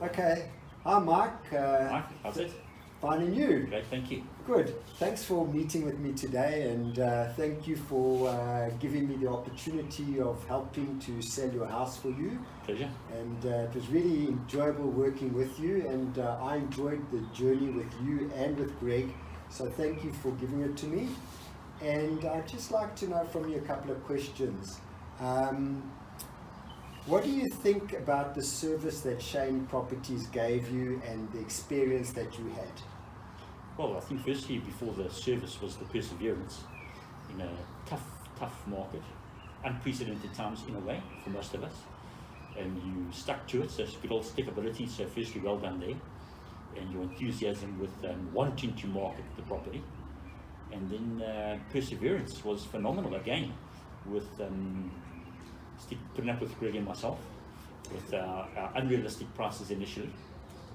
Okay. Hi, Mike. Mike, how's it? Fine, and you? Great, thank you. Good. Thanks for meeting with me today, and thank you for giving me the opportunity of helping to sell your house for you. Pleasure. And it was really enjoyable working with you, and I enjoyed the journey with you and with Greg. So thank you for giving it to me. And I'd just like to know from you a couple of questions. What do you think about the service that Shain Properties gave you and the experience that you had? Well, I think firstly, before the service was the perseverance in a tough market, unprecedented times in a way for most of us, and you stuck to it. So it's good old stickability. So firstly, well done there, and your enthusiasm with wanting to market the property, and then perseverance was phenomenal again, with putting up with Greg and myself with our unrealistic prices initially,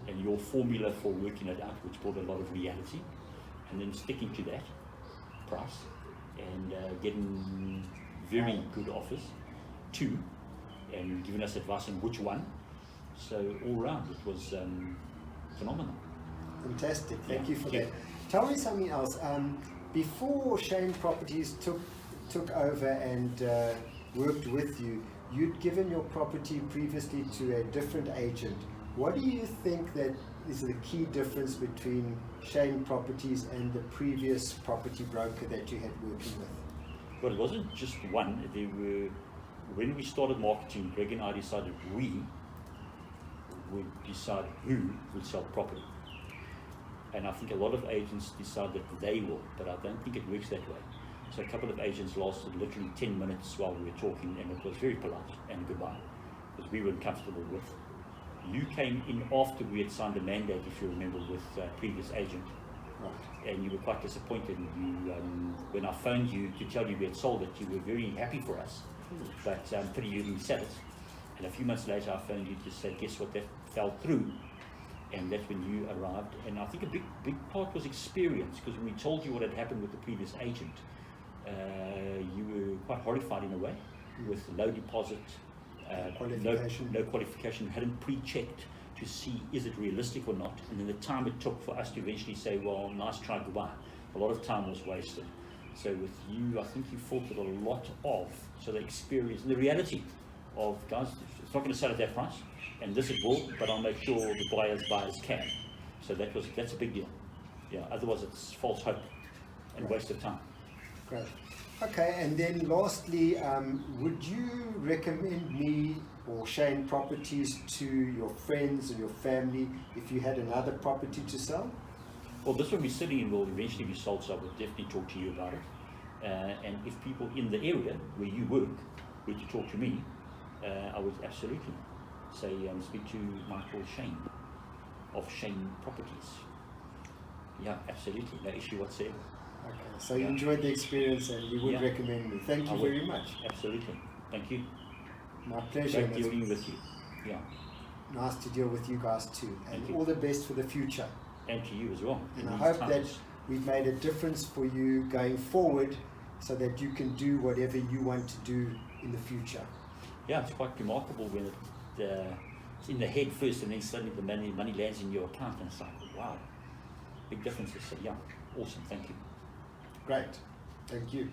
and your formula for working it out, which brought a lot of reality, and then sticking to that price and getting very good offers too, and giving us advice on which one. So all round it was phenomenal. Fantastic, thank you for that. Tell me something else. Before Shain Properties took over and worked with you, you'd given your property previously to a different agent. What do you think that is the key difference between Shain Properties and the previous property broker that you had working with? Well, it wasn't just one. There were, when we started marketing, Greg and I decided we would decide who would sell property. And I think a lot of agents decide that they will, but I don't think it works that way. So a couple of agents lasted literally 10 minutes while we were talking, and it was very polite and goodbye, because we weren't comfortable with. You came in after we had signed a mandate, if you remember, with a previous agent. Right. And you were quite disappointed. You, when I phoned you to tell you we had sold it, you were very happy for us, but pretty you didn't sell it. And a few months later I phoned you to say, guess what, that fell through. And that's when you arrived. And I think a big part was experience, because when we told you what had happened with the previous agent, you were quite horrified in a way, with low deposit, no qualification, hadn't pre-checked to see is it realistic or not, and then the time it took for us to eventually say, well, nice try, goodbye. A lot of time was wasted. So with you, I think you filtered a lot of, so the experience, the reality of, guys, it's not going to sell at that price, and this it will, but I'll make sure the buyers can. So that's a big deal. Yeah, otherwise it's false hope and waste of time. Great. Okay, and then lastly, would you recommend me or Shain Properties to your friends and your family if you had another property to sell? Well, this one we're sitting in will eventually be sold, so I would definitely talk to you about it. And if people in the area where you work were to talk to me, I would absolutely say speak to Michael Shain of Shain Properties. Yeah, absolutely, no issue whatsoever. Okay, so you enjoyed the experience and you would recommend me. Thank you very much. Absolutely. Thank you. My pleasure. Great dealing with you. Yeah. Nice to deal with you guys too. And all the best for the future. And to you as well. And I hope that we've made a difference for you going forward, so that you can do whatever you want to do in the future. Yeah, it's quite remarkable when it's in the head first, and then suddenly the money lands in your account, and it's like, wow, big differences. So yeah, awesome. Thank you. Great. Thank you.